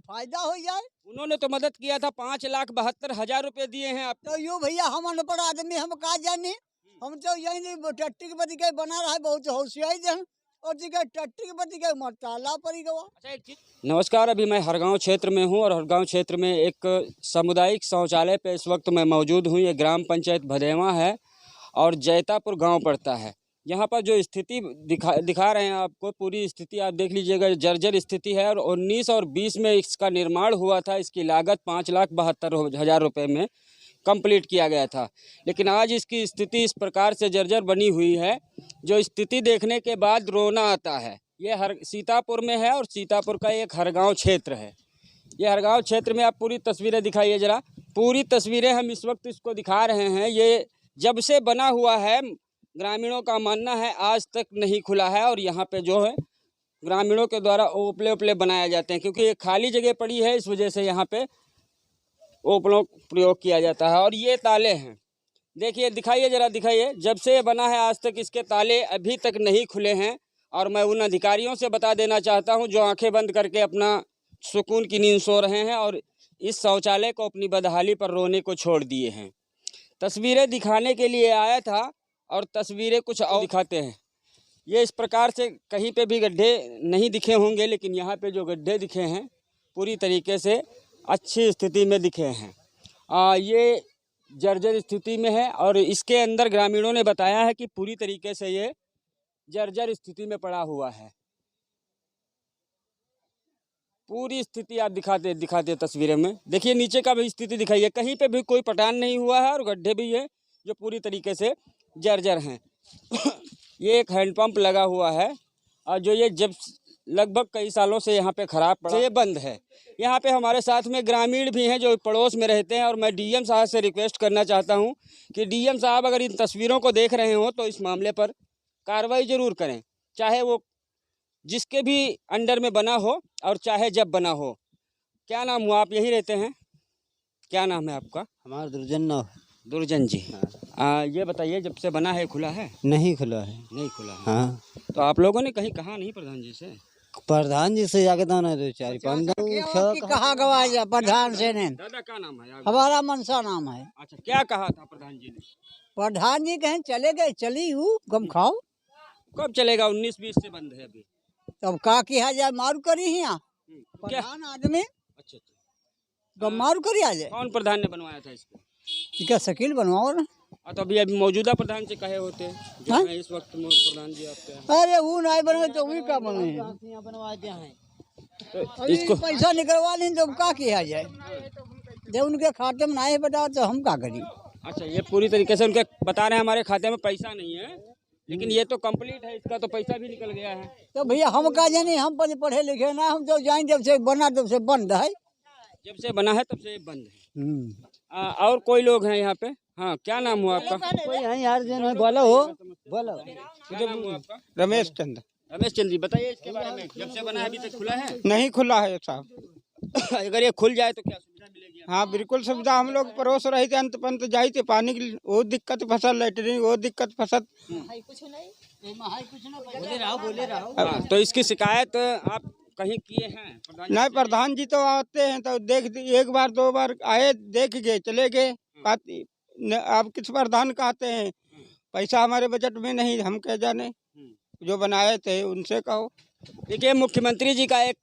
फायदा हो जाए। उन्होंने तो मदद किया था, 5,72,000 रुपए दिए हैं आप। तो यूँ भैया हम अनपढ़ आदमी हम का जाने, हम तो यही टट्टी के बदी के बना रहा है, बहुत होशियारी दे और दिखे टट्टी के बदी के मरताला पड़ी गवा। अच्छा एक चीज, नमस्कार, अभी मैं हरगांव क्षेत्र में हूं और हरगांव क्षेत्र में एक सामुदायिक शौचालय पे इस वक्त मैं मौजूद हूं। ये ग्राम पंचायत भदेवा है और जैतापुर गांव पड़ता है। यहाँ पर जो स्थिति दिखा रहे हैं आपको, पूरी स्थिति आप देख लीजिएगा, जर्जर स्थिति है। और 19 और 20 में इसका निर्माण हुआ था। इसकी लागत 5,72,000 रुपये में कंप्लीट किया गया था। लेकिन आज इसकी स्थिति इस प्रकार से जर्जर बनी हुई है, जो स्थिति देखने के बाद रोना आता है। ये सीतापुर में है और सीतापुर का एक हरगांव क्षेत्र है। ये हरगांव क्षेत्र में आप पूरी तस्वीरें दिखाइए ज़रा। पूरी तस्वीरें हम इस वक्त इसको दिखा रहे हैं। ये जब से बना हुआ है, ग्रामीणों का मानना है आज तक नहीं खुला है। और यहाँ पे जो है ग्रामीणों के द्वारा ओपले ओपले बनाए जाते हैं, क्योंकि ये खाली जगह पड़ी है, इस वजह से यहाँ पे ओपलों प्रयोग किया जाता है। और ये ताले हैं, देखिए, दिखाइए ज़रा, दिखाइए। जब से ये बना है आज तक इसके ताले अभी तक नहीं खुले हैं। और मैं उन अधिकारियों से बता देना चाहता हूं जो आंखें बंद करके अपना सुकून की नींद सो रहे हैं और इस शौचालय को अपनी बदहाली पर रोने को छोड़ दिए हैं। तस्वीरें दिखाने के लिए आया था और तस्वीरें कुछ और दिखाते हैं। ये इस प्रकार से कहीं पे भी गड्ढे नहीं दिखे होंगे, लेकिन यहाँ पे जो गड्ढे दिखे हैं पूरी तरीके से अच्छी स्थिति में दिखे हैं। ये जर्जर स्थिति में है और इसके अंदर ग्रामीणों ने बताया है कि पूरी तरीके से ये जर्जर स्थिति में पड़ा हुआ है। पूरी स्थिति आप दिखाते तस्वीरें में। देखिए नीचे का भी स्थिति दिखाइए, कहीं पे भी कोई पटान नहीं हुआ है और गड्ढे भी है जो पूरी तरीके से जर्जर हैं। ये एक हैंडपंप लगा हुआ है और जो ये जब लगभग कई सालों से यहाँ पे खराब पड़ा, ये बंद है। यहाँ पे हमारे साथ में ग्रामीण भी हैं जो पड़ोस में रहते हैं और मैं डीएम साहब से रिक्वेस्ट करना चाहता हूँ कि डीएम साहब अगर इन तस्वीरों को देख रहे हो तो इस मामले पर कार्रवाई ज़रूर करें, चाहे वो जिसके भी अंडर में बना हो और चाहे जब बना हो। क्या नाम हुआ, आप यहीं रहते हैं? क्या नाम है आपका? हमारा दुर्जन दुर्जन जी। ये बताइए, जब से बना है खुला है? नहीं खुला है। नहीं खुला है। हाँ, तो आप लोगों ने कहीं कहा नहीं प्रधान जी से? प्रधान जी से जाके दाना दो चार कहा गवा प्रधान से ने। दादा क्या नाम है? हमारा मनसा नाम है। अच्छा, क्या कहा था प्रधान जी ने? प्रधान जी कहें चले गए, चली हूँ गम खाओ। कब चलेगा? 19-20 से बंद है अभी। तब का किया जाए, मारू करी ही यहाँ क्या? प्रधान आदमी अच्छा, गम मारू करी आ जाए। कौन प्रधान ने बनवाया था इसको? क्या शकील बनवाओ ना। तो अभी मौजूदा प्रधान से कहे होते जो हैं इस वक्त प्रधान जी आपके? अरे वो नहीं बने तो वही का बने हैं, बनवा दिया है। तो इसको पैसा निकलवा लें तो का किया जाए, जब उनके खाते में नहीं बताओ तो हम क्या करें। अच्छा, ये पूरी तरीके से उनके बता रहे हैं हमारे खाते में पैसा नहीं है, लेकिन ये तो कंप्लीट है, इसका तो पैसा भी निकल गया है। तो भैया हम का जाने, हम पढ़े लिखे ना, हम तो जाए जब से बना तब से बंद है। जब से बना है तब से बंद है। और कोई लोग हैं यहाँ पे? हाँ, क्या नाम हुआ आपका? कोई है यार जो बोलो हो, बोलो। क्या नाम हुआ आपका? रमेश चंद। रमेश चंद जी, बताइए इसके बारे में। जब से बना है अभी तक खुला है? नहीं खुला है साहब। अगर ये खुल जाए तो क्या सुविधा मिलेगी? हाँ बिल्कुल सुविधा। हम लोग परोस रहे थे, अंत पंत जाई थे, पानी की वो दिक्कत फसल, लेटरिन वो दिक्कत फसल। हाँ, तो इसकी शिकायत आप कहीं किए हैं? नहीं, प्रधान जी तो आते हैं तो देख, एक बार दो बार आए, देख गए, चले गए। आप किस प्रधान का आते हैं? पैसा हमारे बजट में नहीं, हम क्या जाने, जो बनाए थे उनसे कहो। देखिए, मुख्यमंत्री जी का एक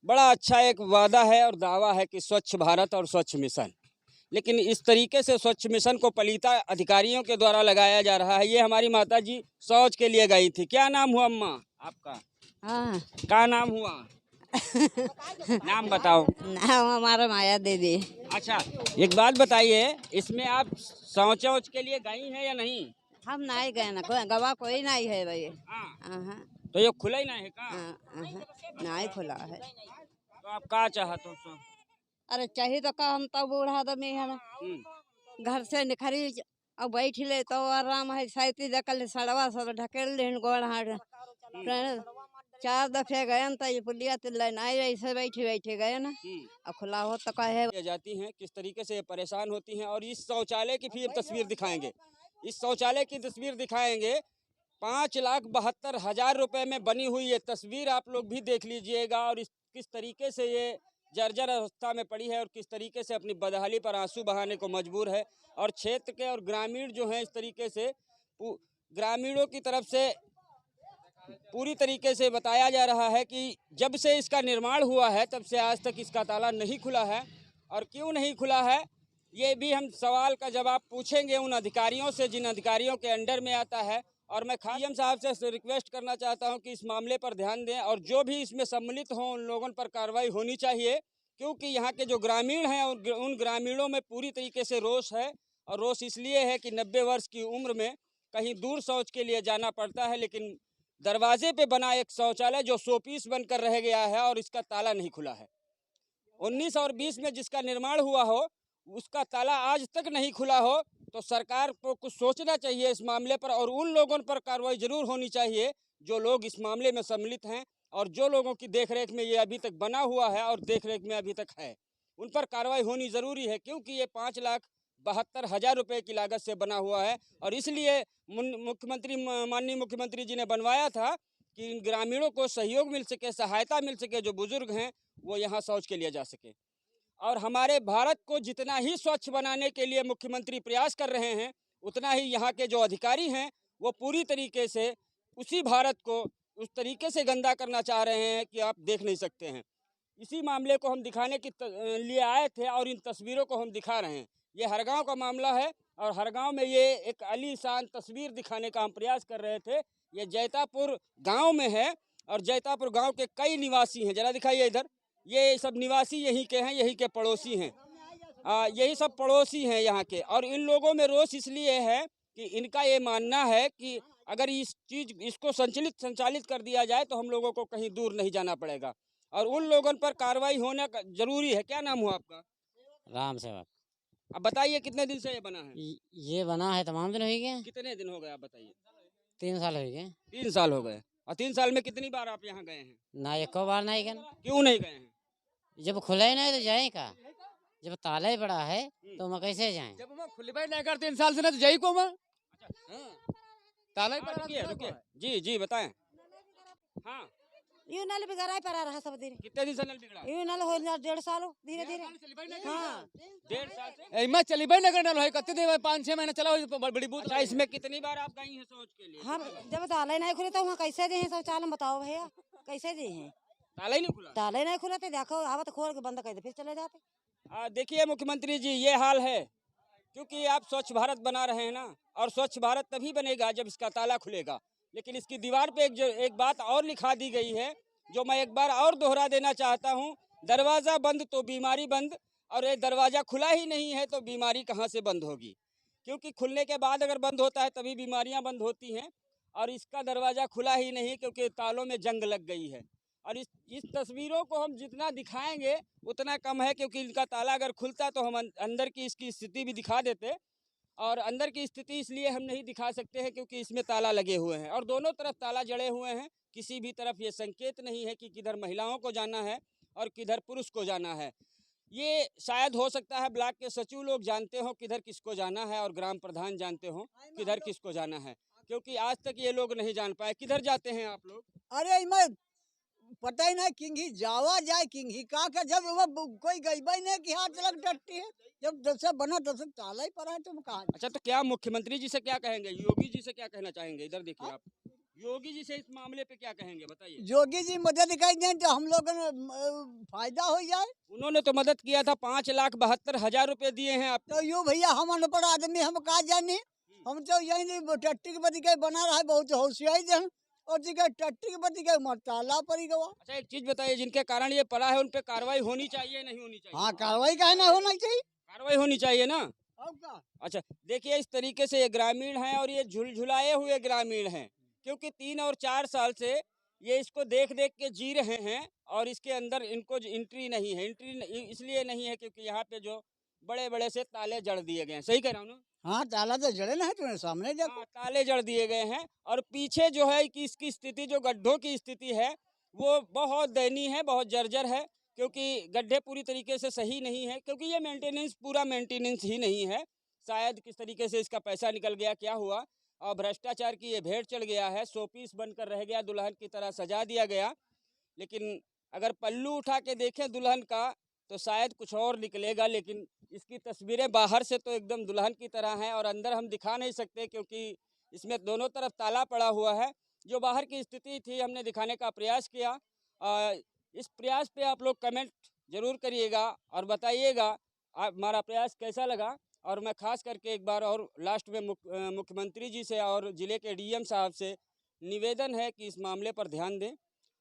बड़ा अच्छा एक वादा है और दावा है कि स्वच्छ भारत और स्वच्छ मिशन, लेकिन इस तरीके से स्वच्छ मिशन को पलीता अधिकारियों के द्वारा लगाया जा रहा है। ये हमारी माता जी शौच के लिए गई थी। क्या नाम हुआ अम्मा आपका? हाँ। क्या नाम हुआ? नाम बताओ। नाम हमारा माया दीदी। अच्छा, एक बात बताइए, इसमें आप शौच के लिए गई हैं या नहीं? हम नहीं गए ना, कोई गवाह कोई नहीं है भाई। हाँ। तो ये खुला ही नहीं है का? नहीं खुला है। तो आप क्या चाहते हो? अरे चाहिए तो का, हम तो बूढ़ा आदमी है ना, घर से निखरी अब बैठ ले तो आराम है। साइती दकल सड़वा सब ढकेल ले गोड़ हाथ। 4 दफे गए तो ये पुलिया तिल्ला नहीं, ऐसे बैठे गए ना। अब खुला हो तो कहे जाती हैं, किस तरीके से परेशान होती हैं। और इस शौचालय की फिर तस्वीर दिखाएंगे, इस शौचालय की तस्वीर दिखाएंगे। 5,72,000 रुपए में बनी हुई ये तस्वीर आप लोग भी देख लीजिएगा और इसकी किस तरीके से ये जर्जर अवस्था में पड़ी है और किस तरीके से अपनी बदहाली पर आंसू बहाने को मजबूर है। और क्षेत्र के और ग्रामीण जो हैं इस तरीके से ग्रामीणों की तरफ से पूरी तरीके से बताया जा रहा है कि जब से इसका निर्माण हुआ है तब से आज तक इसका ताला नहीं खुला है। और क्यों नहीं खुला है ये भी हम सवाल का जवाब पूछेंगे उन अधिकारियों से जिन अधिकारियों के अंडर में आता है। और मैं सीएम साहब से रिक्वेस्ट करना चाहता हूं कि इस मामले पर ध्यान दें और जो भी इसमें सम्मिलित हों उन लोगों पर कार्रवाई होनी चाहिए, क्योंकि यहाँ के जो ग्रामीण हैं उन ग्रामीणों में पूरी तरीके से रोष है। और रोष इसलिए है कि 90 वर्ष की उम्र में कहीं दूर शौच के लिए जाना पड़ता है, लेकिन दरवाजे पे बना एक शौचालय जो शोपीस बनकर रह गया है और इसका ताला नहीं खुला है। 19 और 20 में जिसका निर्माण हुआ हो उसका ताला आज तक नहीं खुला हो, तो सरकार को कुछ सोचना चाहिए इस मामले पर और उन लोगों पर कार्रवाई जरूर होनी चाहिए जो लोग इस मामले में सम्मिलित हैं और जो लोगों की देखरेख में ये अभी तक बना हुआ है और देखरेख में अभी तक है, उन पर कार्रवाई होनी ज़रूरी है। क्योंकि ये 5,72,000 रुपये की लागत से बना हुआ है और इसलिए माननीय मुख्यमंत्री जी ने बनवाया था कि इन ग्रामीणों को सहयोग मिल सके, सहायता मिल सके, जो बुजुर्ग हैं वो यहाँ शौच के लिए जा सके। और हमारे भारत को जितना ही स्वच्छ बनाने के लिए मुख्यमंत्री प्रयास कर रहे हैं, उतना ही यहाँ के जो अधिकारी हैं वो पूरी तरीके से उसी भारत को उस तरीके से गंदा करना चाह रहे हैं कि आप देख नहीं सकते हैं। इसी मामले को हम दिखाने के लिए आए थे और इन तस्वीरों को हम दिखा रहे हैं। ये हरगांव का मामला है और हरगांव में ये एक आलीशान तस्वीर दिखाने का हम प्रयास कर रहे थे। ये जैतापुर गाँव में है और जैतापुर गाँव के कई निवासी हैं, जरा दिखाइए इधर। ये सब निवासी यहीं के हैं, यहीं के पड़ोसी हैं, यही सब पड़ोसी हैं यहाँ के। और इन लोगों में रोष इसलिए है कि इनका ये मानना है कि अगर इसको संचालित कर दिया जाए तो हम लोगों को कहीं दूर नहीं जाना पड़ेगा और उन लोगों पर कार्रवाई होना जरूरी है। क्या नाम हुआ आपका? राम सेवक। अब बताइए कितने दिन से ये बना है? ये बना है तमाम दिन हो गए। कितने दिन हो गए आप बताइए? 3 साल हो गए। 3 साल हो गए। और 3 साल में कितनी बार आप यहाँ गए हैं? ना एको बार नहीं गए। क्यों नहीं गए हैं? जब खुला ही नहीं तो जाए का, जब ताला ही बड़ा है तो हम कैसे जाएं? जब मैं खुलबे नहीं कर 3 साल से ना तो जाई को मैं ताला ही बड़ा। रुकिए जी बताएं। हाँ, यू नल बिगड़ा पड़ा रहा सब दिन। कितने दिन से नल बिगड़ा? यू नल हो 1.5 साल धीरे धीरे। हाँ 1.5 साल से मैं चलीबे नहीं करना है कत्ते दिन 5-6 महीना चला हो बड़ी बूत। अच्छा, इसमें कितनी बार आप गई हैं शौच के लिए? हम जब ताला ही नहीं खुले तो वहाँ कैसे दे शौचालय में बताओ भैया, कैसे दे हैं? ताला ही नहीं खुला? ताला ही नहीं खुला तो देखो आवत खोल के बंद कर दे फिर चले जाते। देखिए मुख्यमंत्री जी, ये हाल है क्योंकि आप स्वच्छ भारत बना रहे हैं ना, और स्वच्छ भारत तभी बनेगा जब इसका ताला खुलेगा। लेकिन इसकी दीवार पे एक बात और लिखा दी गई है जो मैं एक बार और दोहरा देना चाहता हूँ। दरवाज़ा बंद तो बीमारी बंद, और ये दरवाज़ा खुला ही नहीं है तो बीमारी कहाँ से बंद होगी? क्योंकि खुलने के बाद अगर बंद होता है तभी बीमारियाँ बंद होती हैं, और इसका दरवाज़ा खुला ही नहीं क्योंकि तालों में जंग लग गई है। और इस तस्वीरों को हम जितना दिखाएंगे उतना कम है, क्योंकि इनका ताला अगर खुलता तो हम अंदर की इसकी स्थिति भी दिखा देते, और अंदर की स्थिति इसलिए हम नहीं दिखा सकते हैं क्योंकि इसमें ताला लगे हुए हैं और दोनों तरफ ताला जड़े हुए हैं। किसी भी तरफ ये संकेत नहीं है कि किधर महिलाओं को जाना है और किधर पुरुष को जाना है। ये शायद हो सकता है ब्लॉक के सचिव लोग जानते हो किधर किसको जाना है और ग्राम प्रधान जानते हो किधर किसको जाना है, क्योंकि आज तक ये लोग नहीं जान पाए। किधर जाते हैं आप लोग? अरे मैं पता ही नहीं किंगी जावा जाए किंगी का जब वो कोई गई नहीं कि हाथ लग डटती है। जब से बना तब से ताला ही पड़ा है, तुम कहाँ? अच्छा, तो क्या मुख्यमंत्री जी से क्या कहेंगे, योगी जी से क्या कहना चाहेंगे? इधर देखिए आप, योगी जी से इस मामले पे क्या कहेंगे बताइए? योगी जी मदद दिखाई दें तो हम लोग फायदा हो जाए। उन्होंने तो मदद किया था, 5,72,000 रुपए दिए हैं आप। तो यूँ भैया हम अनपढ़ आदमी हम कहा जानी, हम तो यही टट्टी के बदी के बना रहा है, बहुत होशियारी दे और टट्टी के बदी के ताला पड़ी गवा। अच्छा, एक चीज बताइए, जिनके कारण ये पड़ा है उन पे कार्रवाई होनी चाहिए नहीं होनी चाहिए? हाँ, कार्रवाई का ना होना चाहिए, कार्रवाई होनी चाहिए ना। का? अच्छा, देखिए इस तरीके से ये ग्रामीण हैं और ये झुलझुलाए हुए ग्रामीण हैं, क्योंकि 3 और 4 साल से ये इसको देख देख के जी रहे हैं और इसके अंदर इनको एंट्री नहीं है। एंट्री इसलिए नहीं है क्योंकि यहाँ पे जो बड़े बड़े से ताले जड़ दिए गए हैं। सही कह रहा हूँ ना? हाँ, ताला तो जड़े ना है, तुम्हारे सामने देखो। हाँ, ताले जड़ दिए गए हैं और पीछे जो है कि इसकी स्थिति, जो गड्ढों की स्थिति है वो बहुत दयनीय है, बहुत जर्जर है, क्योंकि गड्ढे पूरी तरीके से सही नहीं है, क्योंकि ये पूरा मेंटेनेंस ही नहीं है। शायद किस तरीके से इसका पैसा निकल गया, क्या हुआ, और भ्रष्टाचार की ये भेंट चढ़ गया है, शोपीस बनकर रह गया, दुल्हन की तरह सजा दिया गया। लेकिन अगर पल्लू उठा के देखें दुल्हन का तो शायद कुछ और निकलेगा, लेकिन इसकी तस्वीरें बाहर से तो एकदम दुल्हन की तरह हैं और अंदर हम दिखा नहीं सकते क्योंकि इसमें दोनों तरफ ताला पड़ा हुआ है। जो बाहर की स्थिति थी हमने दिखाने का प्रयास किया। इस प्रयास पे आप लोग कमेंट जरूर करिएगा और बताइएगा हमारा प्रयास कैसा लगा। और मैं खास करके एक बार और लास्ट में मुख्यमंत्री जी से और ज़िले के डीएम साहब से निवेदन है कि इस मामले पर ध्यान दें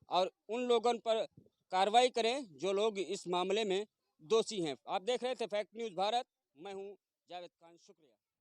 और उन लोगों पर कार्रवाई करें जो लोग इस मामले में दोषी हैं। आप देख रहे थे फैक्ट न्यूज़ भारत, मैं हूं जावेद खान, शुक्रिया।